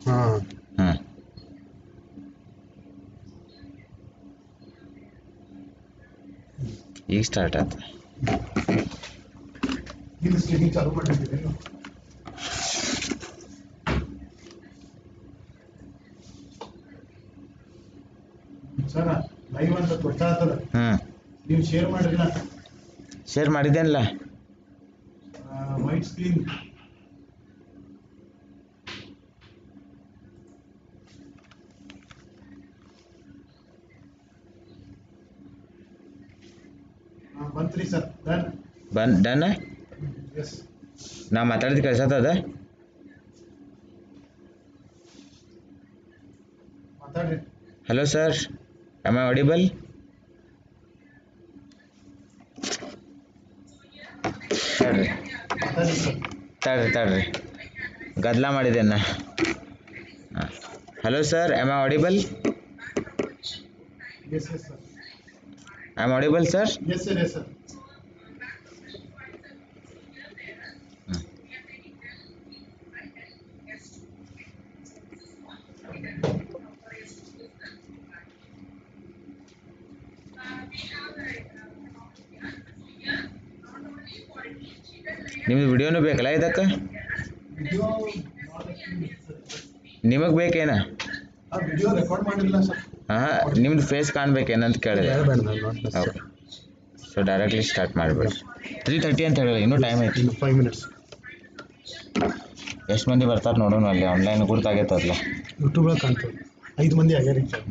ಹಾಂ ಹಾಂ ಈಗ ಸ್ಟಾರ್ಟ್ ಆಯ್ತು. ಇದು ಸ್ಟ್ರೀಮಿಂಗ್ ಚಾಲು ಮಾಡಿದ್ದೀರಿ ಸರ್? ಲೈವ್ ಅಂತ ಗೊತ್ತಾಗ್ತದ. ನೀವು ಶೇರ್ ಮಾಡಿರಲಿಲ್ಲ? ಶೇರ್ ಮಾಡಿದ್ದೇನಲ್ಲ. ವೈಟ್ ಸ್ಕ್ರೀನ್ ಬಂತ್ರಿ ಸರ್. ಡನ್. ಡನ್. ಎಸ್. ನಾ ಮಾತಾಡಿದ ಕಳ್ಸತ್ತದ. ಮಾತಾಡ್ರಿ. Hello sir, am I audible? ತಡ್ರಿ ಮಾತಾಡ್ರಿ ಸರ್. ತಡ್ರಿ ಗದ್ದಲ ಮಾಡಿದ್ದೇನ. ಹಾಂ, hello sir, am I audible? Yes yes sir. Am audible sir? Yes sir, yes sir. ನಿಮ್ದು ವಿಡಿಯೋನು ಬೇಕಲ್ಲ ಇದಕ್ಕೆ? ವಿಡಿಯೋ ನಿಮಗೆ ಬೇಕೇನ? ವಿಡಿಯೋ ರೆಕಾರ್ಡ್ ಮಾಡಿಲ್ಲ ಸರ್. ಹಾಂ, ನಿಮ್ದು ಫೇಸ್ ಕಾಣ್ಬೇಕೇನಂತ ಕೇಳಿದೆ. ಓಕೆ, ಸೊ ಡೈರೆಕ್ಟ್ಲಿ ಸ್ಟಾರ್ಟ್ ಮಾಡಿಬಿಡ್ರಿ. 3:30 ಅಂತ ಹೇಳಿ, ಇನ್ನೂ ಟೈಮ್ ಐತಿ. 5 minutes. ಎಷ್ಟು ಮಂದಿ ಬರ್ತಾರೆ ನೋಡೋಣ. ಅಲ್ಲಿ ಆನ್ಲೈನ್ ಗುರ್ತಾಗೈತಲ್ಲ. ಯೂಟ್ಯೂಬ್ ಕಾಣ್ತದೆ. 5 ಮಂದಿ ಆಗ್ಯಾರ ಸರ್.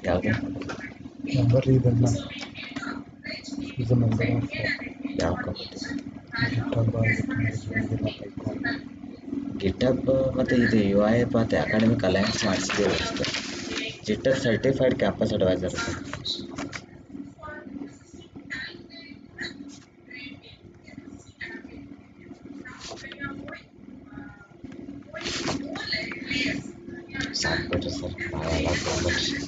ಯಾವುದು ನಂಬರ್ ಇದೆಲ್ಲ ಇದು ನಂಬರ್ ಯಾವ ಗಿಟಬ್ ಮತ್ತು ಇದು ಯು ಐ ಮತ್ತು ಅಕಾಡೆಮಿಕ್ ಅಲಯನ್ಸ್ ಮಾಡಿಸಿದ್ದೇವೆ ಅಷ್ಟೇ. GitHub certified campus advisor sir. ಸಾಕ್ಬಿಟ್ರಿ ಸರ್, ಭಾಳ ಎಲ್ಲ ತೊಗೊಂಬಿಟ್ರಿ.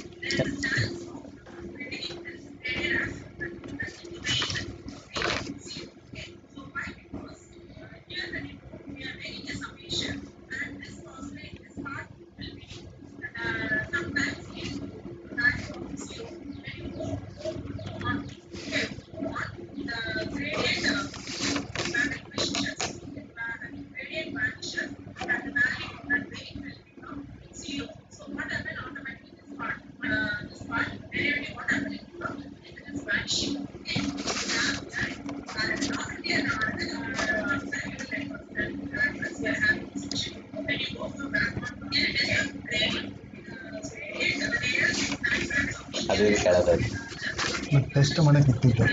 ಅದು ಇದು ಕೇಳೋದೈತಿ. ಮತ್ತು ಟೆಸ್ಟ್ ಮಾಡಕ್ಕೆ ಇಟ್ಟಿದ್ದೆ.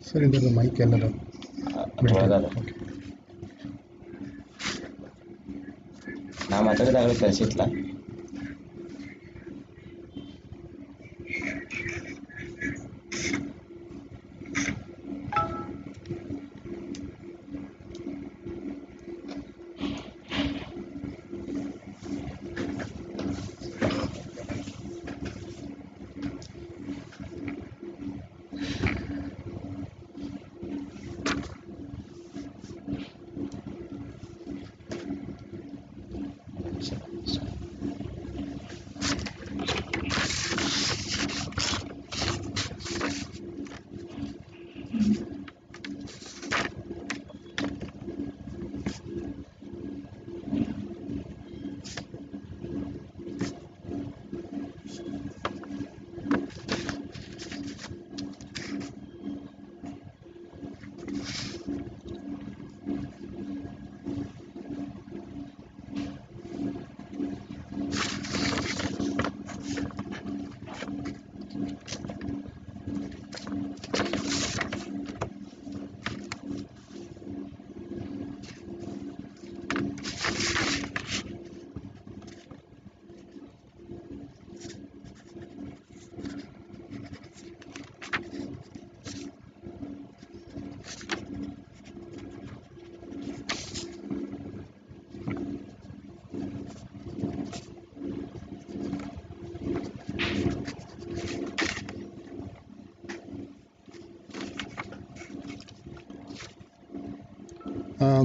ಸರ್ ಇದರ ಮೈಕ್ ಎಲ್ಲದ ಒಳಗದ. ನಾ ಮಾತಾಡಿದಾಗಲೇ ಕಳಿಸಿಟ್ಲ.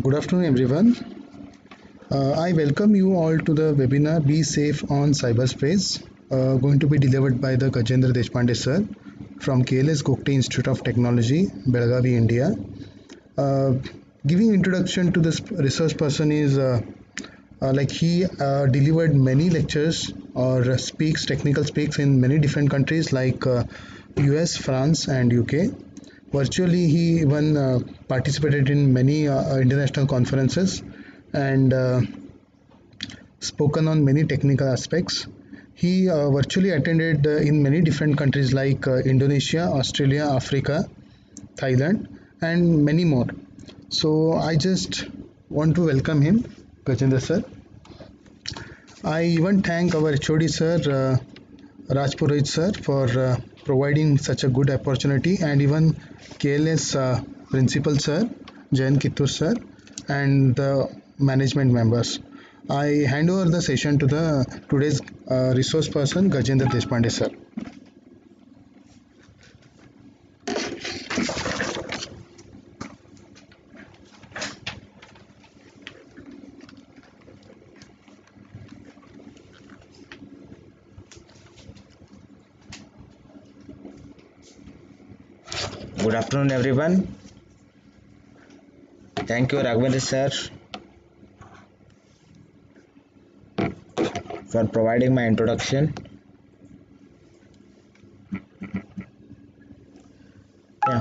Good afternoon, everyone. I welcome you all to the webinar Be Safe on Cyberspace, going to be delivered by the Gajendra Deshpande sir from KLS Gokte Institute of Technology, Belagavi, India. Giving introduction to this resource person is like he delivered many lectures or technical speaks in many different countries like US, France, and UK. Virtually, he even participated in many international conferences and spoken on many technical aspects. He virtually attended in many different countries like Indonesia, Australia, Africa, Thailand, and many more. So I just want to welcome him, Gajendra sir. I even thank our HOD sir, Rajpurohit sir, for providing such a good opportunity, and even KLS principal sir, Jayan Kittur sir, and the management members. I hand over the session to the today's resource person, Gajendra Deshpande sir. Good afternoon, everyone. Thank you, Raghavendra sir, for providing my introduction. Yeah.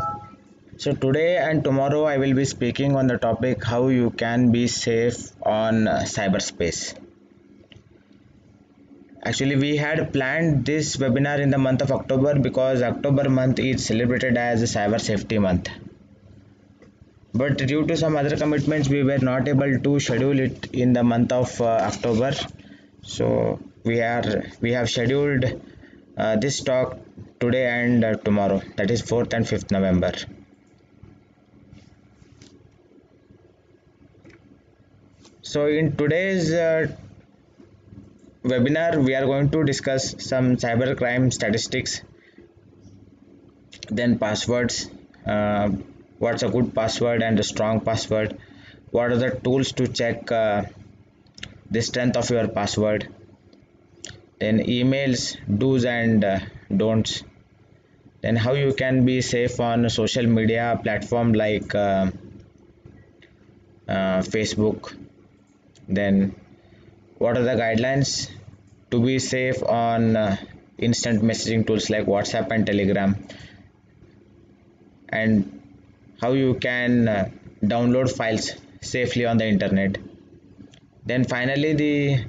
So today and tomorrow I will be speaking on the topic how you can be safe on cyberspace. Actually, we had planned this webinar in the month of October because October month is celebrated as Cyber Safety Month. But due to some other commitments, we were not able to schedule it in the month of October. So we have scheduled this talk today and tomorrow, that is 4th and 5th November. So in today's webinar, we are going to discuss some cybercrime statistics, then passwords, what's a good password and a strong password, what are the tools to check the strength of your password, then emails, do's and don'ts, then how you can be safe on a social media platform like Facebook, then what are the guidelines to be safe on instant messaging tools like WhatsApp and Telegram, and how you can download files safely on the internet. Then finally, the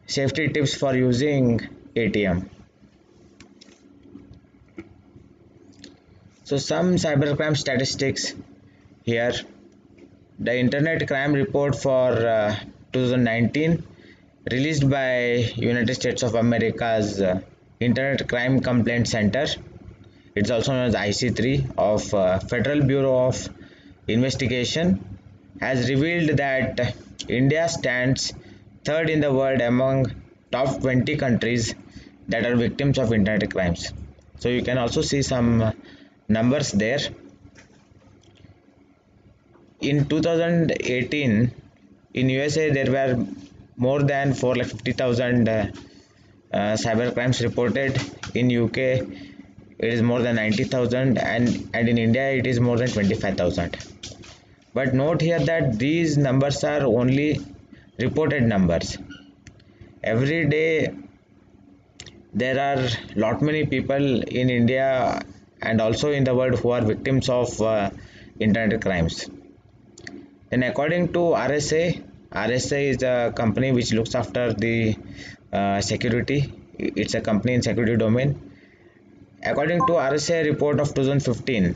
safety tips for using ATM. So some cybercrime statistics here. The internet crime report for 2019 released by United States of America's Internet Crime Complaint Center. It's also known as IC3 of Federal Bureau of Investigation, has revealed that India stands third in the world among top 20 countries that are victims of internet crimes. So you can also see some numbers there. In 2018, in USA there were more than 450,000 cyber crimes reported. In UK it is more than 90,000, and in India it is more than 25,000. But note here that these numbers are only reported numbers. Every day there are lot many people in India and also in the world who are victims of internet crimes. Then according to RSA is a company which looks after the security. It's a company in security domain. According to RSA report of 2015,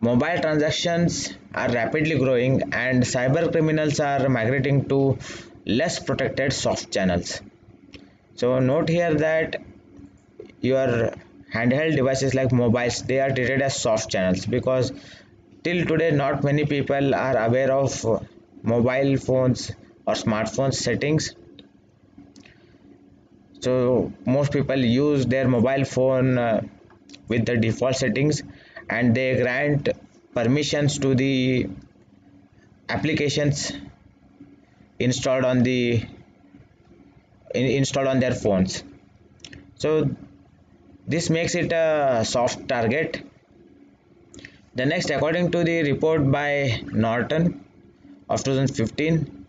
mobile transactions are rapidly growing and cyber criminals are migrating to less protected soft channels. So note here that your handheld devices like mobiles, they are treated as soft channels, because till today not many people are aware of mobile phones or smartphones settings. So most people use their mobile phone with the default settings, and they grant permissions to the applications installed on their phones. So this makes it a soft target. The next, according to the report by Norton of 2015,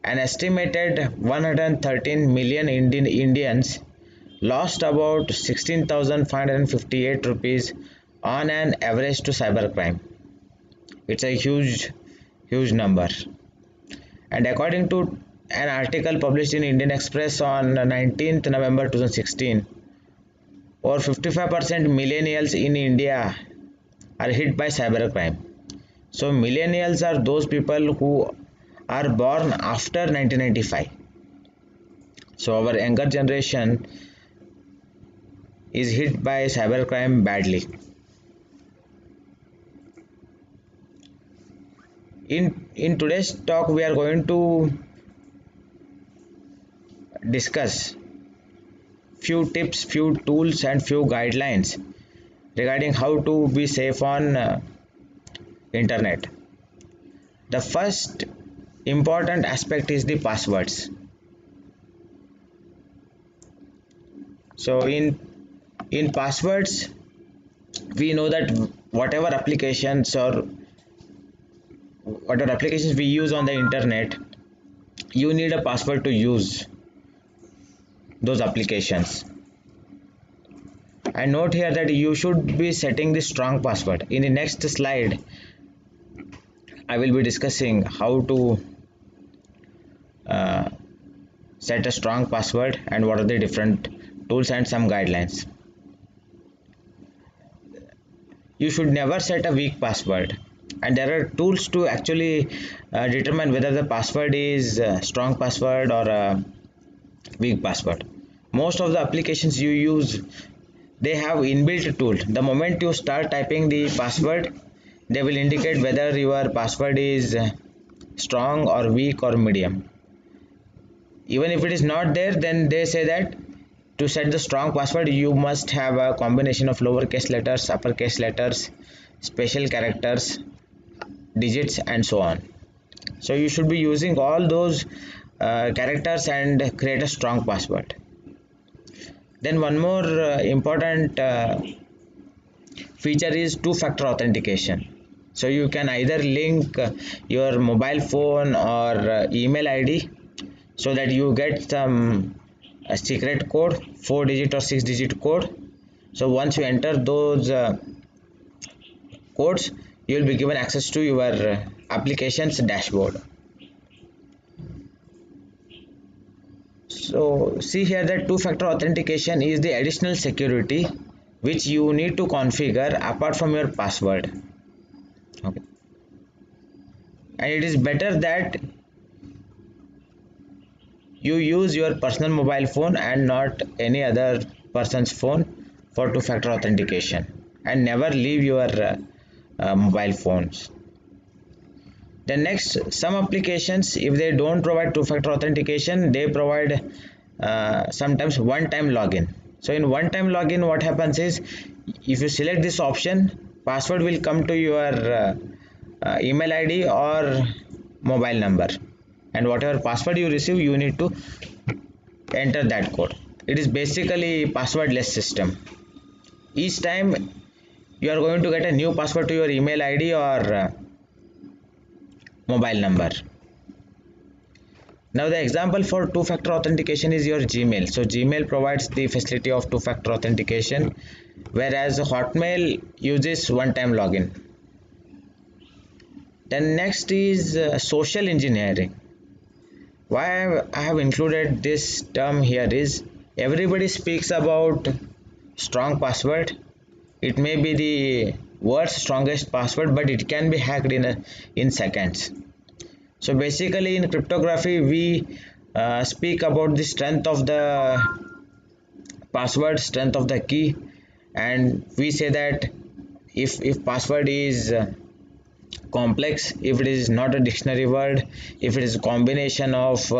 an estimated 113 million Indians lost about 16,558 rupees on an average to cybercrime. It's a huge number. And according to an article published in Indian Express on 19th November 2016, over 55% millennials in India are hit by cybercrime. So millennials are those people who are born after 1995. So our younger generation is hit by cybercrime badly. In today's talk, we are going to discuss few tips, few tools and few guidelines regarding how to be safe on internet. The first important aspect is the passwords. So in passwords, we know that whatever applications we use on the internet, you need a password to use those applications. And note here that you should be setting the strong password. In the next slide, I will be discussing how to set a strong password and what are the different tools and some guidelines. You should never set a weak password, and there are tools to actually determine whether the password is a strong password or a weak password. Most of the applications you use, they have inbuilt tool. The moment you start typing the password, they will indicate whether your password is strong or weak or medium. Even if it is not there, then they say that to set the strong password, you must have a combination of lowercase letters, uppercase letters, special characters, digits and so on. So you should be using all those characters and create a strong password. Then one more important feature is two-factor authentication. So you can either link your mobile phone or email ID so that you get some a secret code, 4-digit or 6-digit code. So once you enter those codes, you will be given access to your application's dashboard. So see here that two-factor authentication is the additional security which you need to configure apart from your password. Okay. And it is better that you use your personal mobile phone and not any other person's phone for two-factor authentication, and never leave your mobile phones. Then next, some applications, if they don't provide two-factor authentication, they provide sometimes one-time login. So in one-time login, what happens is, if you select this option, password will come to your email ID or mobile number, and whatever password you receive, you need to enter that code. It is basically passwordless system. Each time you are going to get a new password to your email ID or mobile number. Now the example for two-factor authentication is your Gmail. So Gmail provides the facility of two-factor authentication, whereas Hotmail uses one-time login. Then next is social engineering. Why I have included this term here is, everybody speaks about strong password. It may be the world's strongest password, but it can be hacked in seconds. So basically in cryptography, we speak about the strength of the password, strength of the key, and we say that if password is complex, if it is not a dictionary word, if it is a combination of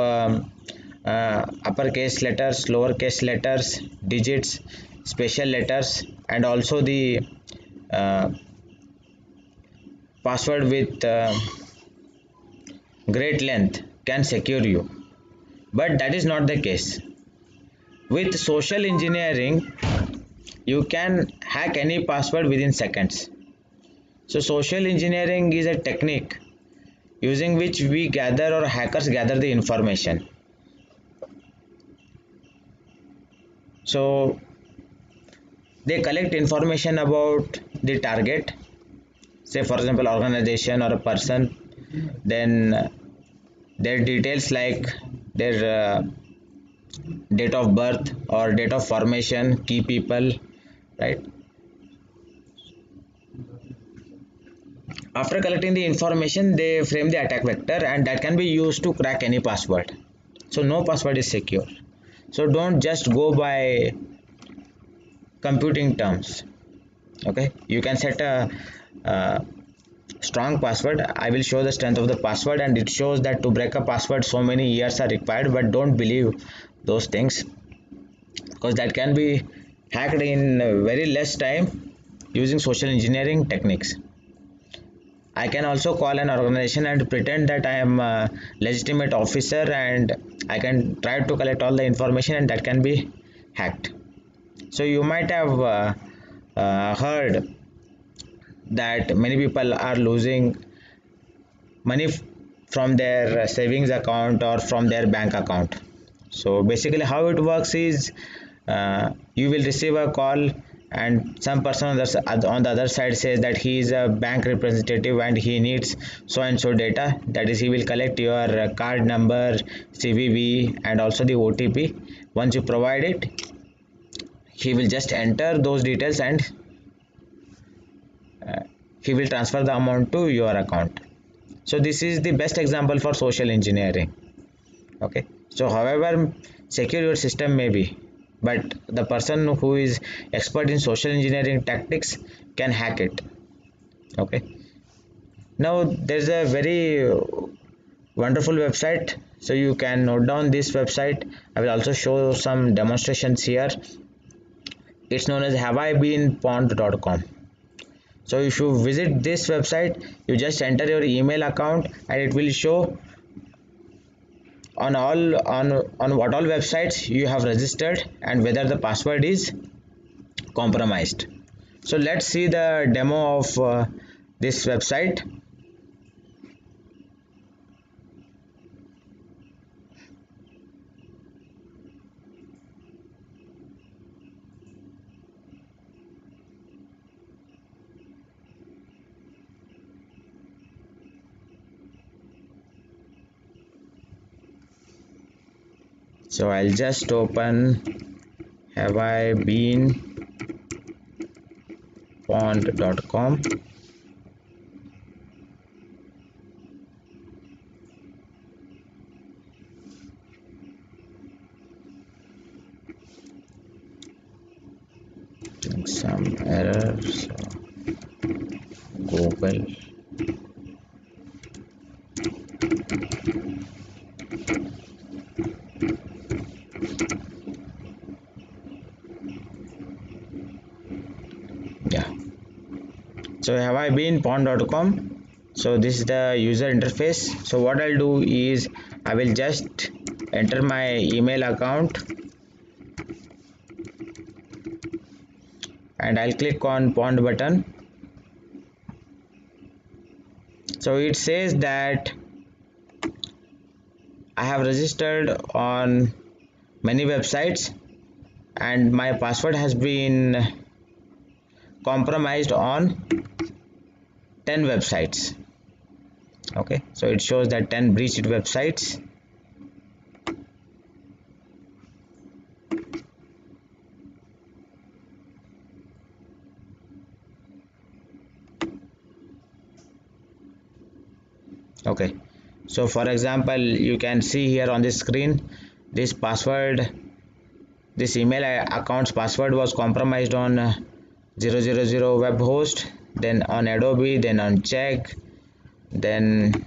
uppercase letters, lowercase letters, digits, special letters, and also the uh, password with great length can secure you. But that is not the case. With social engineering, you can hack any password within seconds. So social engineering is a technique using which we gather, or hackers gather, the information. So they collect information about the target, say for example organization or a person, then their details like their date of birth or date of formation, key people, right? After collecting the information, they frame the attack vector, and that can be used to crack any password. So no password is secure. So don't just go by computing terms. Okay, you can set a strong password. I will show the strength of the password, and it shows that to break a password so many years are required, but don't believe those things, because that can be hacked in very less time using social engineering techniques. I can also call an organization and pretend that I am a legitimate officer, and I can try to collect all the information, and that can be hacked. So you might have heard that many people are losing money from their savings account or from their bank account. So basically how it works is, you will receive a call, and some person on the other side says that he is a bank representative and he needs so and so data. That is, he will collect your card number, CVV, and also the OTP. Once you provide it, he will just enter those details, and he will transfer the amount to your account. So this is the best example for social engineering. Okay, so however secure your system may be, but the person who is expert in social engineering tactics can hack it. Okay, now there's a very wonderful website, so you can note down this website. I will also show some demonstrations here. It's known as haveibeenpwned.com. So if you visit this website, you just enter your email account, and it will show on what all websites you have registered and whether the password is compromised. So let's see the demo of this website. So I'll just open haveibeenpwned.com. some errors. Google. Yeah. So have I been pawn.com? So this is the user interface. So what I'll do is I will just enter my email account and I'll click on pawn button. So it says that I have registered on many websites and my password has been compromised on 10 websites. Okay, so it shows that 10 breached websites. Okay, so for example, you can see here on the screen this password, this email account's password was compromised on 000 web host, then on Adobe, then on Check, then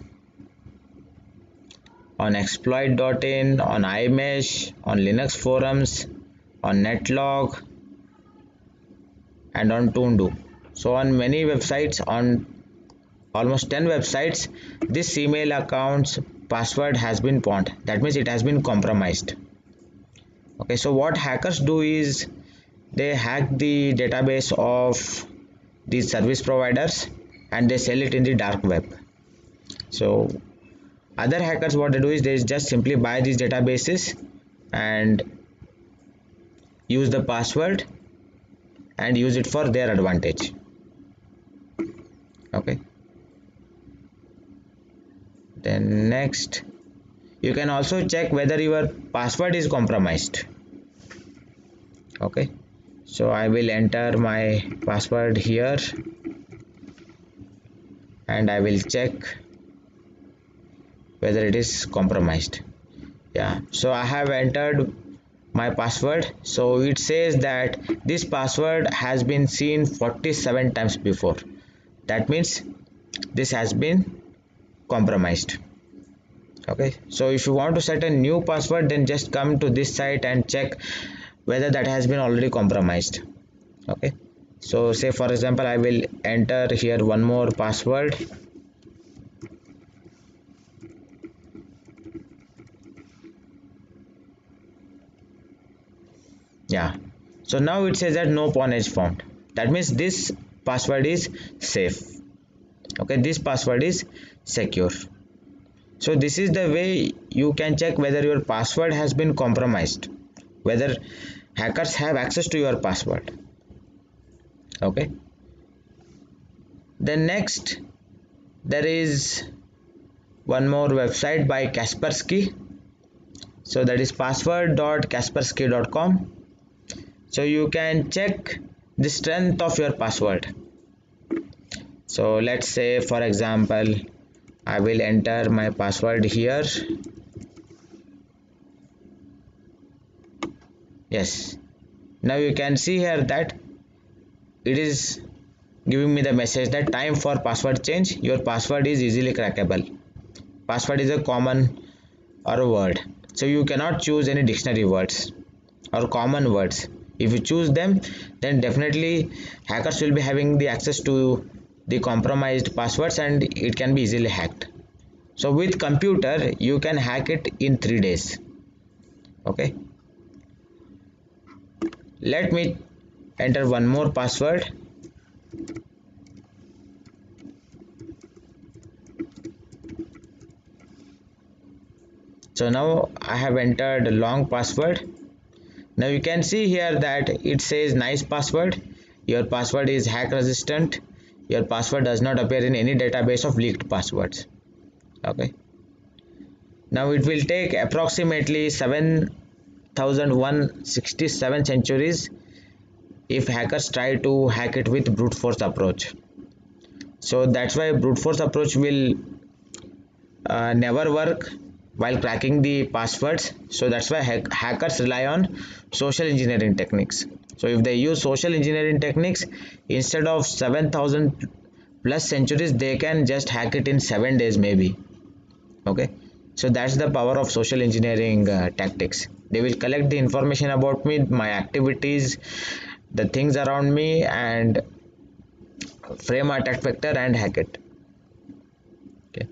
on exploit.in, on iMesh, on Linux forums, on Netlog, and on Toondo. So on many websites, on almost 10 websites, this email account's password has been pawned. That means it has been compromised. Okay, so what hackers do is they hack the database of these service providers and they sell it in the dark web. So other hackers, what they do is they just simply buy these databases and use the password and use it for their advantage. Okay, then next, you can also check whether your password is compromised. Okay, so I will enter my password here and I will check whether it is compromised. Yeah, so I have entered my password. So it says that this password has been seen 47 times before. That means this has been compromised. Okay, so if you want to set a new password, then just come to this site and check whether that has been already compromised. Okay, so say for example, I will enter here one more password. Yeah, so now it says that no pawn is found. That means this password is safe. Okay, this password is secure. So this is the way you can check whether your password has been compromised, whether hackers have access to your password. Okay, then next there is one more website by Kaspersky. So that is password.kaspersky.com. So you can check the strength of your password. So let's say for example, I will enter my password here. Yes, now you can see here that it is giving me the message that time for password change. Your password is easily crackable. Password is a common or a word, so you cannot choose any dictionary words or common words. If you choose them, then definitely hackers will be having the access to the compromised passwords and it can be easily hacked. So with computer you can hack it in 3 days. Okay, let me enter one more password. So now I have entered a long password. Now you can see here that it says nice password. Your password is hack resistant. Your password does not appear in any database of leaked passwords. Okay, now it will take approximately 7167 centuries if hackers try to hack it with brute force approach. So that's why brute force approach will never work while cracking the passwords. So that's why hackers rely on social engineering techniques. So if they use social engineering techniques, instead of 7,000 plus centuries, they can just hack it in 7 days maybe. Okay, so that's the power of social engineering tactics. They will collect the information about me, my activities, the things around me, and frame a attack vector and hack it. Okay,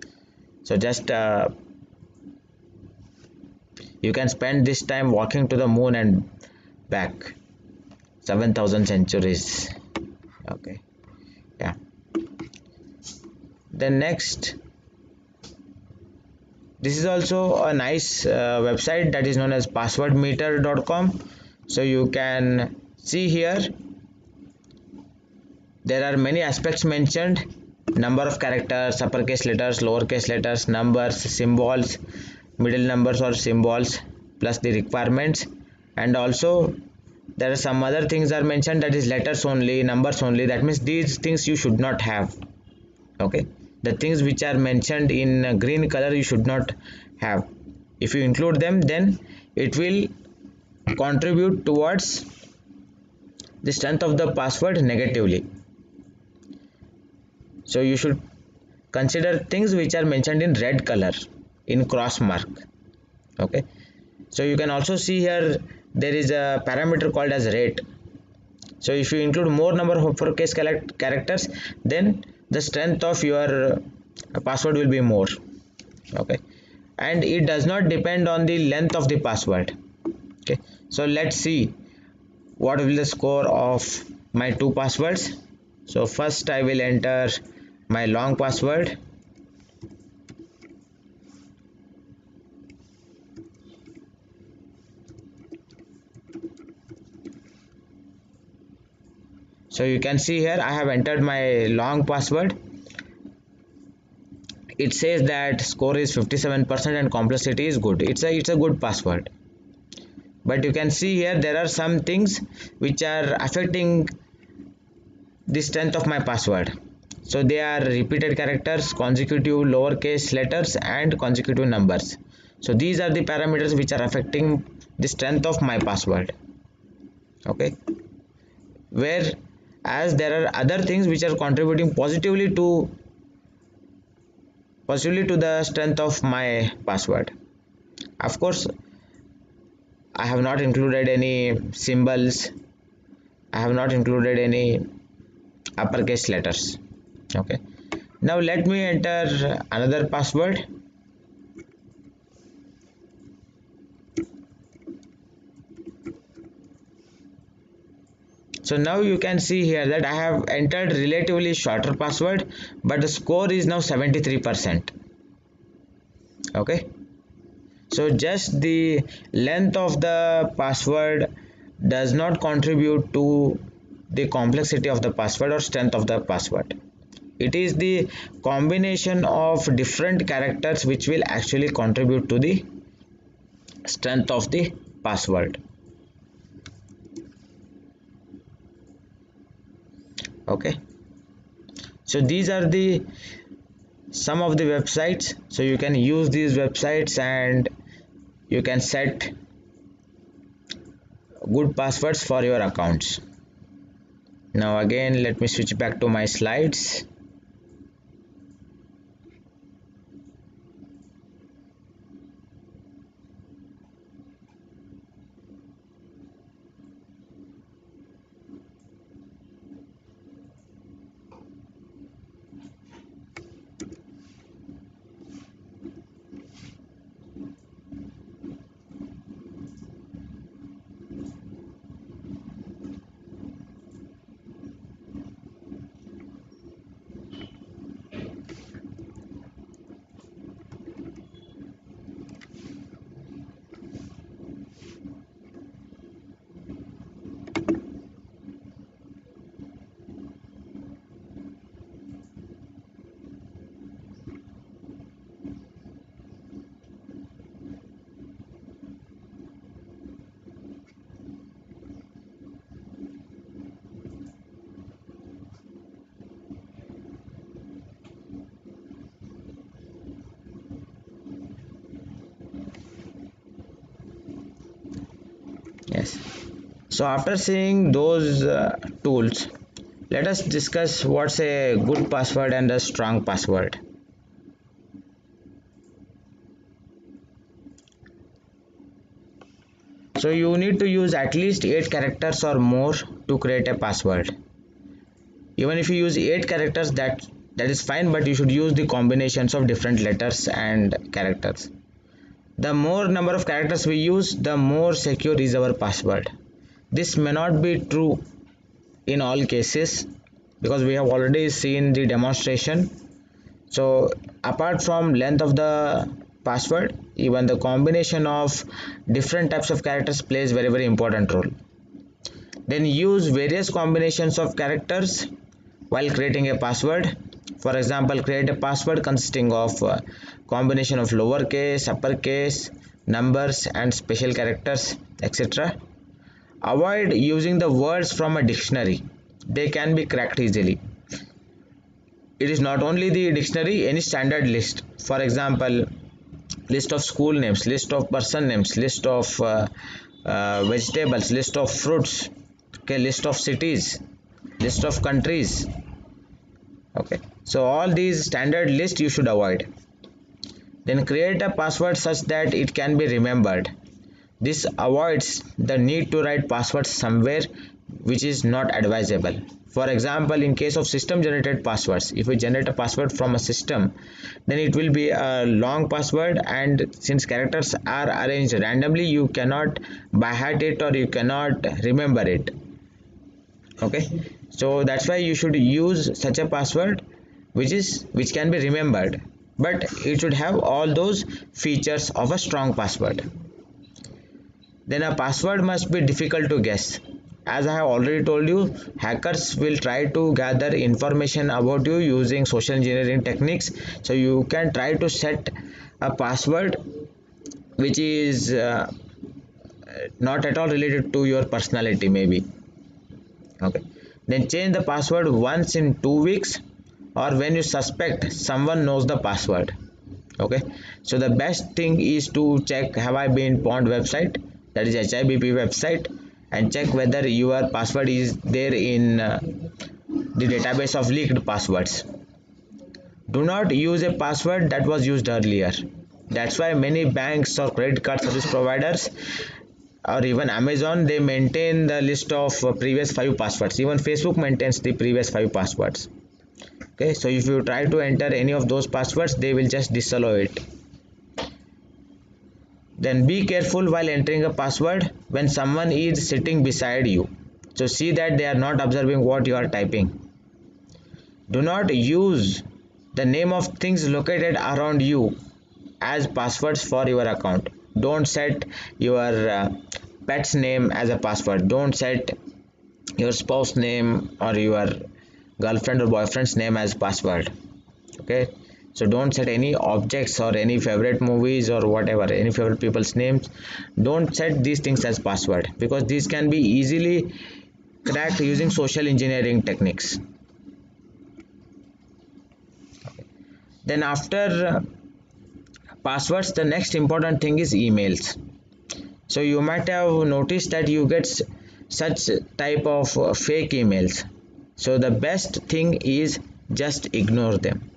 so just you can spend this time walking to the moon and back 7,000 centuries. Okay, yeah. Then next, this is also a nice website that is known as passwordmeter.com. So you can see here there are many aspects mentioned: number of characters, uppercase letters, lowercase letters, numbers, symbols, middle numbers or symbols, plus the requirements. And also there are some other things are mentioned, that is letters only, numbers only. That means these things you should not have. Okay, the things which are mentioned in green color you should not have. If you include them, then it will contribute towards the strength of the password negatively. So you should consider things which are mentioned in red color in cross mark. Okay, so you can also see here there is a parameter called as rate. So if you include more number of uppercase characters, then the strength of your password will be more. Okay, and it does not depend on the length of the password. Okay, so let's see what will the score of my two passwords. So first I will enter my long password. So you can see here I have entered my long password. It says that score is 57% and complexity is good. It's a good password. But you can see here there are some things which are affecting the strength of my password. So they are repeated characters, consecutive lowercase letters, and consecutive numbers. So these are the parameters which are affecting the strength of my password. Okay, whereas there are other things which are contributing positively to the strength of my password. Of course, I have not included any symbols, I have not included any uppercase letters. Okay, now let me enter another password. So now you can see here that I have entered relatively shorter password, but the score is now 73%. Okay, so just the length of the password does not contribute to the complexity of the password or strength of the password. It is the combination of different characters which will actually contribute to the strength of the password. Okay, so these are the some of the websites. So you can use these websites and you can set good passwords for your accounts. Now again let me switch back to my slides. So after seeing those tools, let us discuss what's a good password and a strong password. So you need to use at least 8 characters or more to create a password. Even if you use 8 characters, that is fine, but you should use the combinations of different letters and characters. The more number of characters we use, the more secure is our password. This may not be true in all cases because we have already seen the demonstration. So apart from length of the password, even the combination of different types of characters plays very important role. Then use various combinations of characters while creating a password. For example, create a password consisting of a combination of lowercase, uppercase, numbers and special characters, etc. Avoid using the words from a dictionary. They can be cracked easily. It is not only the dictionary, any standard list. For example, list of school names, list of person names, list of vegetables, list of fruits, okay, list of cities, list of countries. Okay, so all these standard lists you should avoid. Then create a password such that it can be remembered. This avoids the need to write passwords somewhere, which is not advisable. For example, in case of system generated passwords, if we generate a password from a system, then it will be a long password, and since characters are arranged randomly, you cannot by heart it or you cannot remember it. Okay, so that's why you should use such a password which can be remembered, but it should have all those features of a strong password. Then a password must be difficult to guess. As I have already told you, hackers will try to gather information about you using social engineering techniques. So you can try to set a password which is not at all related to your personality, maybe. Okay, then change the password once in 2 weeks or when you suspect someone knows the password. Okay, so the best thing is to check have I been pawned website, that is HIBP website, and check whether your password is there in the database of leaked passwords. Do not use a password that was used earlier. That's why many banks or credit card service providers or even Amazon, they maintain the list of previous 5 passwords. Even Facebook maintains the previous 5 passwords. Okay, so if you try to enter any of those passwords, they will just disallow it. Then be careful while entering a password when someone is sitting beside you. So see that they are not observing what you are typing. Do not use the name of things located around you as passwords for your account. Don't set your pet's name as a password. Don't set your spouse name or your girlfriend or boyfriend's name as password. Okay, so don't set any objects or any favorite movies or whatever, any favorite people's names. Don't set these things as password because these can be easily cracked using social engineering techniques. Then after passwords, the next important thing is emails. So you might have noticed that you get such type of fake emails. So the best thing is just ignore them.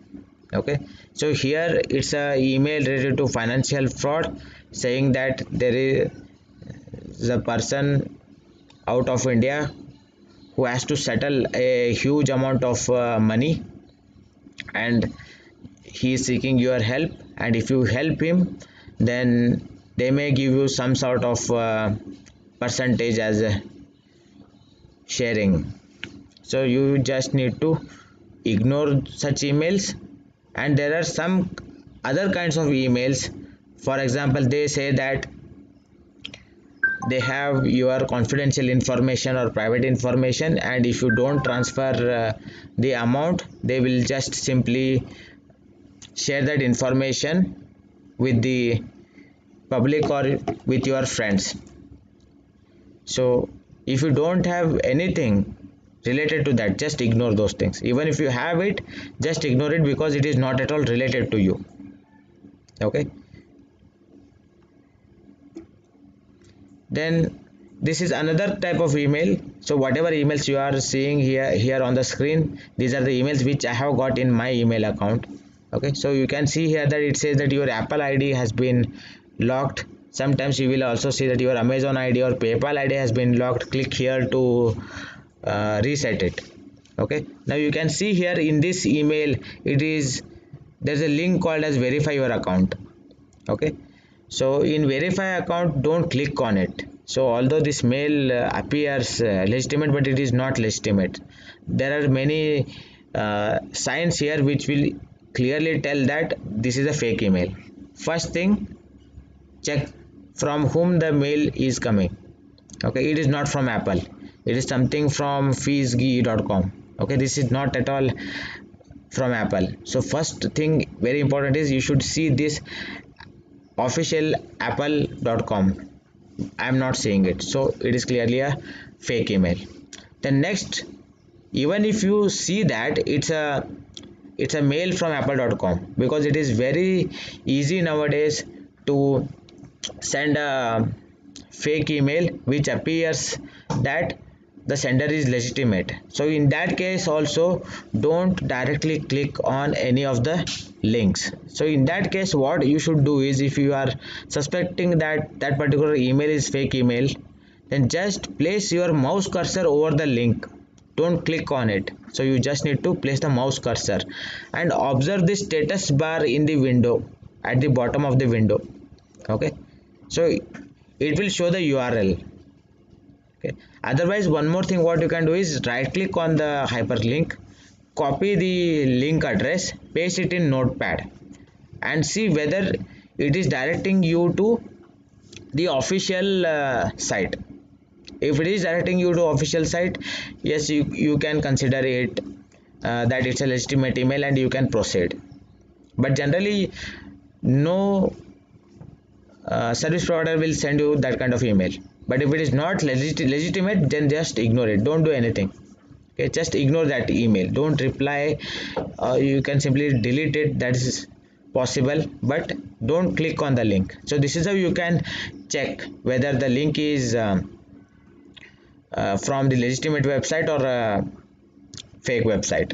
Okay, so here it's a email related to financial fraud saying that there is a person out of India who has to settle a huge amount of money, and he is seeking your help, and if you help him, then they may give you some sort of percentage as a sharing. So you just need to ignore such emails. And there are some other kinds of emails. For example, they say that they have your confidential information or private information, and if you don't transfer the amount, they will just simply share that information with the public or with your friends. So if you don't have anything related to that, just ignore those things. Even if you have it, just ignore it because it is not at all related to you. Okay, then this is another type of email. So whatever emails you are seeing here on the screen, these are the emails which I have got in my email account. Okay, so you can see here that it says that your Apple ID has been locked. Sometimes you will also see that your Amazon ID or PayPal ID has been locked. Click here to reset it. Okay, now you can see here in this email, there's a link called as verify your account. Okay, so in verify account, don't click on it. So although this mail appears legitimate, but it is not legitimate. There are many signs here which will clearly tell that this is a fake email. First thing, check from whom the mail is coming. Okay, it is not from Apple, it is something from feesgi.com. Okay, this is not at all from Apple. So first thing, very important, is you should see this official apple.com. I am not seeing it, so it is clearly a fake email. Then next, even if you see that it's a mail from apple.com, because it is very easy nowadays to send a fake email which appears that the sender is legitimate. So in that case also, don't directly click on any of the links. So in that case, what you should do is, if you are suspecting that that particular email is fake email, then just place your mouse cursor over the link. Don't click on it. So you just need to place the mouse cursor and observe the status bar in the window, at the bottom of the window. Okay, so it will show the URL. Okay, otherwise, one more thing what you can do is right click on the hyperlink, copy the link address, paste it in notepad, and see whether it is directing you to the official site. If it is directing you to official site, yes, you can consider it that it's a legitimate email and you can proceed. But generally, no service provider will send you that kind of email. But if it is not legitimate, then just ignore it. Don't do anything. Okay, just ignore that email. Don't reply. You can simply delete it. That is possible, but don't click on the link. So this is how you can check whether the link is from the legitimate website or a fake website.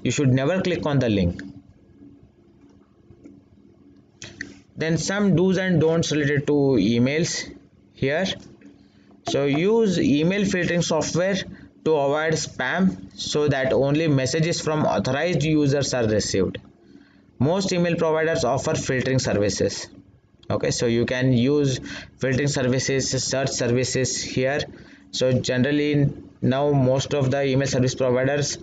You should never click on the link. Then some do's and don'ts related to emails here. So use email filtering software to avoid spam, so that only messages from authorized users are received. Most email providers offer filtering services. Okay, so you can use filtering services, search services here. So generally now most of the email service providers,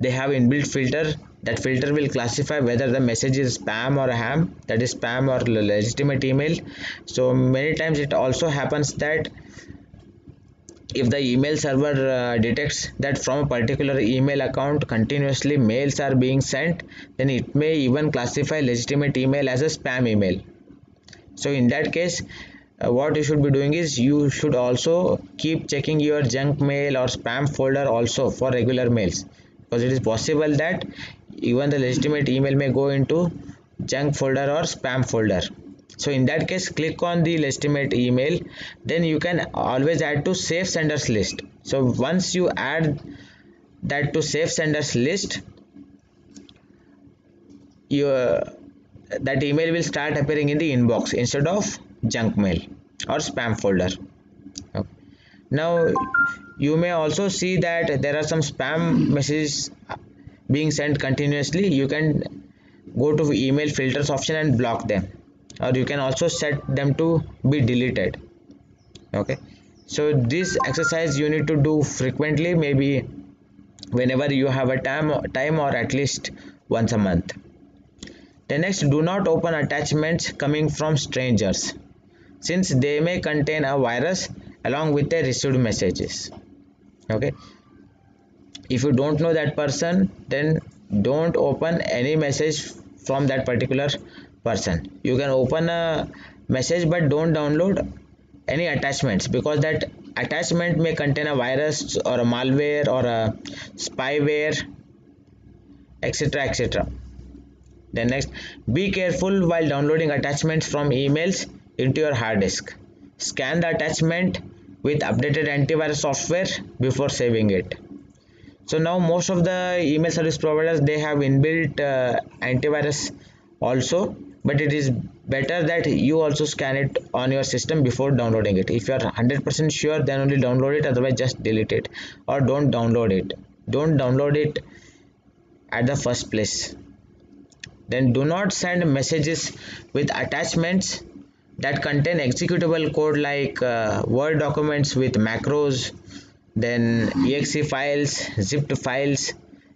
they have inbuilt filter. That filter will classify whether the message is spam or ham, that is spam or legitimate email. So many times it also happens that if the email server detects that from a particular email account continuously mails are being sent, then it may even classify legitimate email as a spam email. So in that case, what you should be doing is, you should also keep checking your junk mail or spam folder also for regular mails, because it is possible that even the legitimate email may go into junk folder or spam folder. So in that case, click on the legitimate email. Then you can always add to safe senders list. So once you add that to safe senders list, that email will start appearing in the inbox instead of junk mail or spam folder. Okay. Now you may also see that there are some spam messages being sent continuously. You can go to email filters option and block them, or you can also set them to be deleted. Okay, so this exercise you need to do frequently, maybe whenever you have a time or at least once a month. The next, do not open attachments coming from strangers, since they may contain a virus along with the received messages. Okay, if you don't know that person, then don't open any message from that particular person. You can open a message, but don't download any attachments, because that attachment may contain a virus or a malware or a spyware, etc, etc. Then next, be careful while downloading attachments from emails into your hard disk, scan the attachment with updated antivirus software before saving it. So now most of the email service providers, they have inbuilt antivirus also, but it is better that you also scan it on your system before downloading it. If you are 100% sure, then only download it, otherwise just delete it or don't download it. Don't download it at the first place. Then do not send messages with attachments that contain executable code like Word documents with macros, then exe files, zipped files,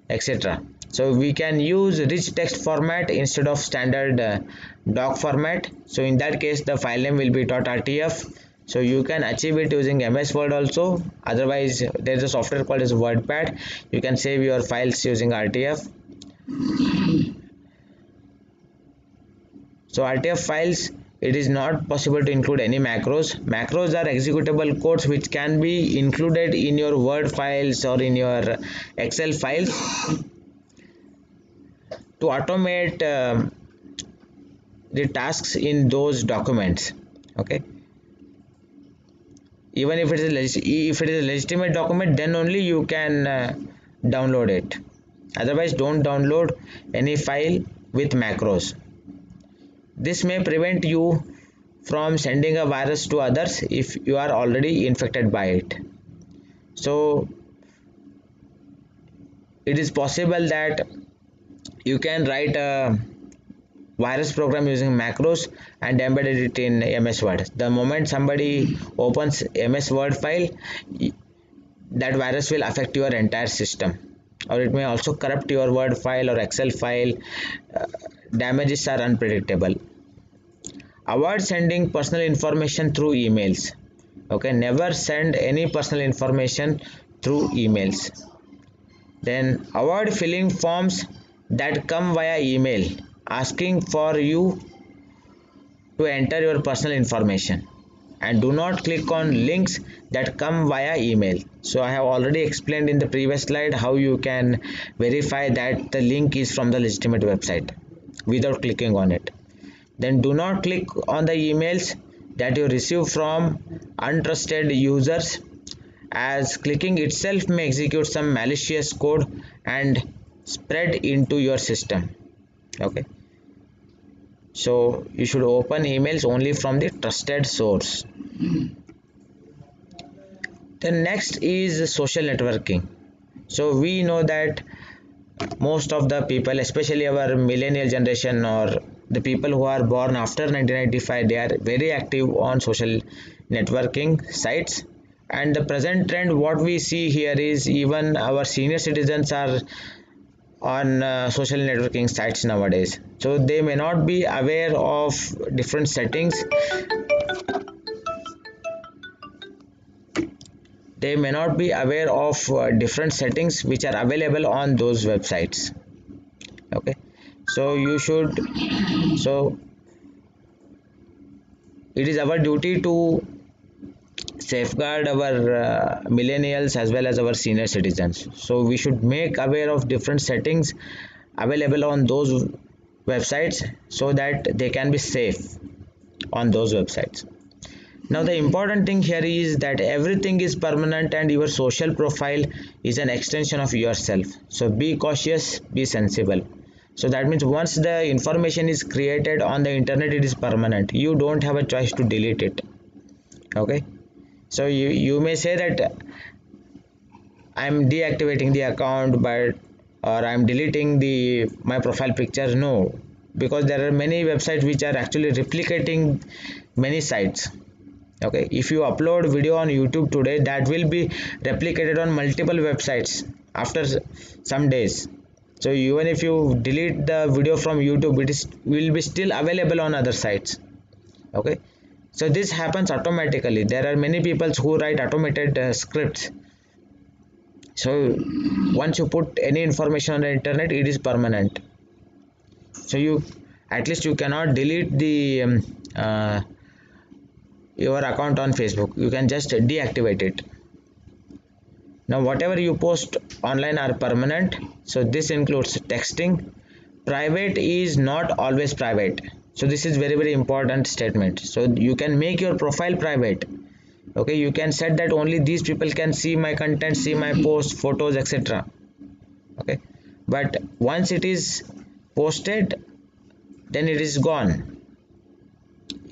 etc. So we can use rich text format instead of standard doc format. So in that case, the file name will be .rtf. So you can achieve it using MS Word also. Otherwise, there is a software called as WordPad. You can save your files using RTF. So RTF files, it is not possible to include any macros. Macros are executable codes which can be included in your Word files or in your Excel files to automate the tasks in those documents. Okay. Even if it is a legitimate document, then only you can download it. Otherwise, don't download any file with macros. This may prevent you from sending a virus to others if you are already infected by it. So it is possible that you can write a virus program using macros and embedded it in MS Word. The moment somebody opens MS Word file, that virus will affect your entire system, or it may also corrupt your Word file or Excel file. Damages are unpredictable. Avoid sending personal information through emails. Okay, never send any personal information through emails. Then avoid filling forms that come via email asking for you to enter your personal information, and do not click on links that come via email. So I have already explained in the previous slide how you can verify that the link is from the legitimate website without clicking on it. Then do not click on the emails that you receive from untrusted users, as clicking itself may execute some malicious code and spread into your system. Okay, so you should open emails only from the trusted source. Then next is social networking. So we know that most of the people, especially our millennial generation or the people who are born after 1995, they are very active on social networking sites. And the present trend, what we see here is even our senior citizens are on social networking sites nowadays. So they may not be aware of different settings. They may not be aware of different settings which are available on those websites. Okay, so you should, so it is our duty to safeguard our millennials as well as our senior citizens. So we should make aware of different settings available on those websites so that they can be safe on those websites. Now the important thing here is that everything is permanent and your social profile is an extension of yourself. So be cautious, be sensible. So that means once the information is created on the internet, it is permanent. You don't have a choice to delete it. Okay, so you may say that I'm deactivating the account, but or I'm deleting the my profile picture. No, because there are many websites which are actually replicating many sites. Okay, if you upload video on YouTube today, that will be replicated on multiple websites after some days. So even if you delete the video from YouTube, it will be still available on other sites. Okay, so this happens automatically. There are many people who write automated scripts. So once you put any information on the internet, it is permanent. So you, at least you cannot delete the your account on Facebook. You can just deactivate it. Now whatever you post online are permanent. So this includes texting. Private is not always private. So this is very important statement. So you can make your profile private. Okay, you can set that only these people can see my content, see my posts, photos, etc. Okay, but once it is posted, then it is gone,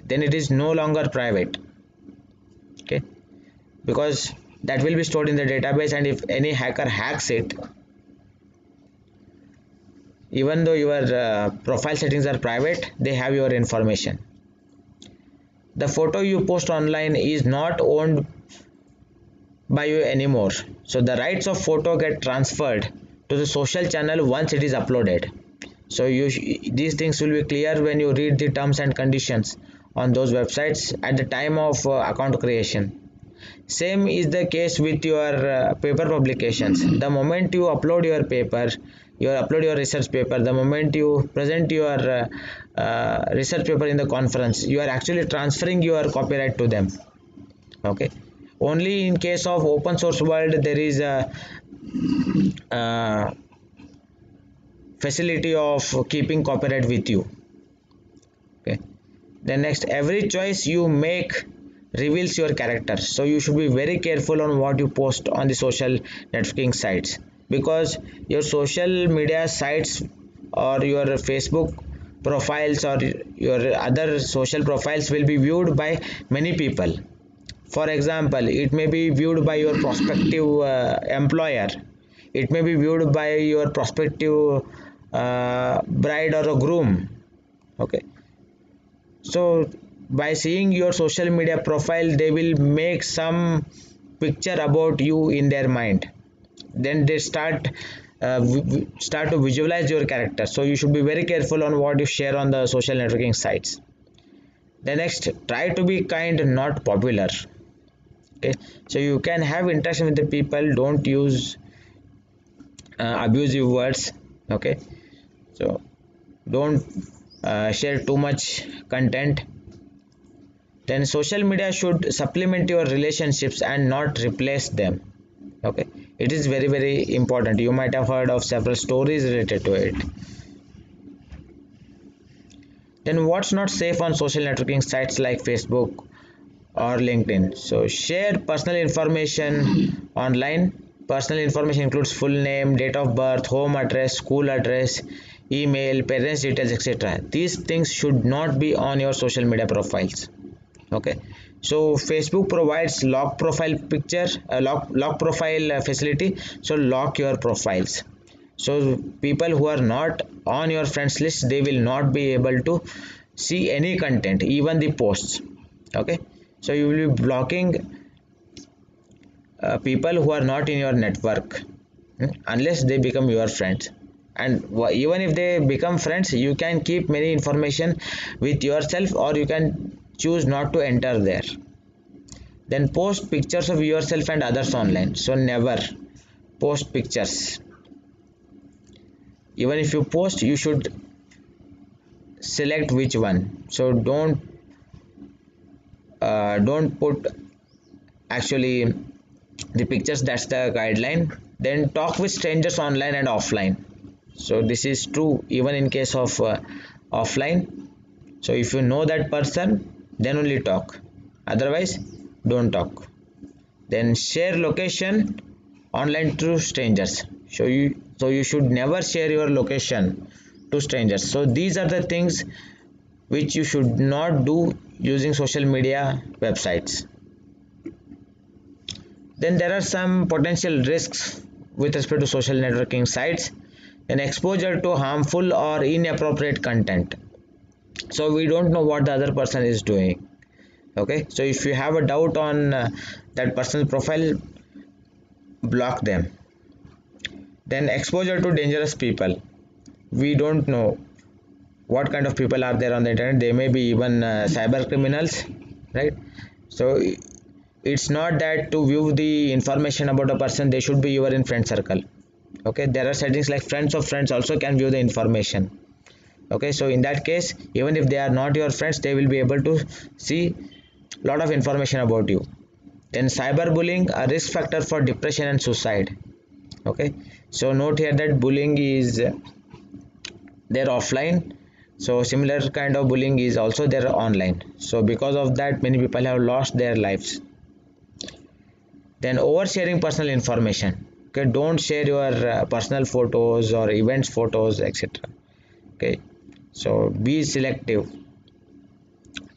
then it is no longer private. Okay, because that will be stored in the database, and if any hacker hacks it, even though your profile settings are private, they have your information. The photo you post online is not owned by you anymore, so the rights of photo get transferred to the social channel once it is uploaded. So these things will be clear when you read the terms and conditions on those websites at the time of account creation. Same is the case with your paper publications. The moment you upload your paper, you upload your research paper, the moment you present your research paper in the conference, you are actually transferring your copyright to them. Okay, only in case of open source world there is a facility of keeping copyright with you. Okay, then next, every choice you make reveals your character, so you should be very careful on what you post on the social networking sites, because your social media sites or your Facebook profiles or your other social profiles will be viewed by many people. For example, it may be viewed by your prospective employer, it may be viewed by your prospective bride or a groom. Okay, so by seeing your social media profile, they will make some picture about you in their mind, then they start to visualize your character. So you should be very careful on what you share on the social networking sites. The next, try to be kind, not popular. Okay, so you can have interaction with the people, don't use abusive words. Okay, so don't share too much content. Then social media should supplement your relationships and not replace them. Okay, it is very important. You might have heard of several stories related to it. Then what's not safe on social networking sites like Facebook or LinkedIn? So share personal information online. Personal information includes full name, date of birth, home address, school address, email, parents details, etc. These things should not be on your social media profiles. Okay, so Facebook provides lock profile picture, lock profile facility, so lock your profiles. So people who are not on your friends list, they will not be able to see any content, even the posts. Okay, so you will be blocking people who are not in your network, unless they become your friends. And even if they become friends, you can keep many information with yourself, or you can choose not to enter there. Then post pictures of yourself and others online. So never post pictures. Even if you post, you should select which one. So don't put actually the pictures, that's the guideline. Then talk with strangers online and offline. So this is true even in case of offline. So if you know that person, then only talk, otherwise don't talk. Then share location online to strangers. So you should never share your location to strangers. So these are the things which you should not do using social media websites. Then there are some potential risks with respect to social networking sites. Then exposure to harmful or inappropriate content. So we don't know what the other person is doing. Okay, so if you have a doubt on that person's profile, block them. Then exposure to dangerous people. We don't know what kind of people are there on the internet. They may be even cyber criminals, right? So it's not that to view the information about a person they should be your in friend circle. Okay, there are settings like friends of friends also can view the information. Okay, so in that case, even if they are not your friends, they will be able to see a lot of information about you. Then cyberbullying, a risk factor for depression and suicide. Okay, so note here that bullying is there offline. So similar kind of bullying is also there online. So because of that, many people have lost their lives. Then oversharing personal information. Okay, don't share your personal photos or events photos, etc. Okay, so be selective.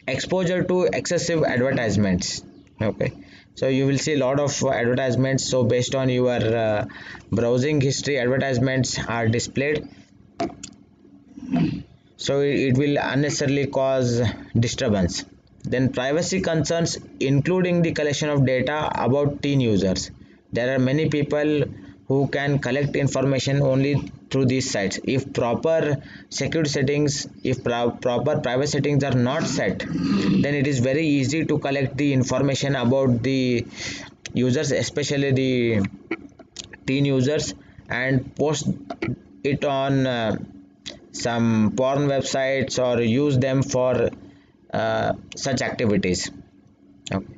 Exposure to excessive advertisements. Okay, so you will see a lot of advertisements. So based on your browsing history, advertisements are displayed, so it will unnecessarily cause disturbance. Then privacy concerns, including the collection of data about teen users. There are many people who can collect information only through these sites. If proper security settings, if proper private settings are not set, then it is very easy to collect the information about the users, especially the teen users, and post it on some porn websites or use them for such activities. Okay.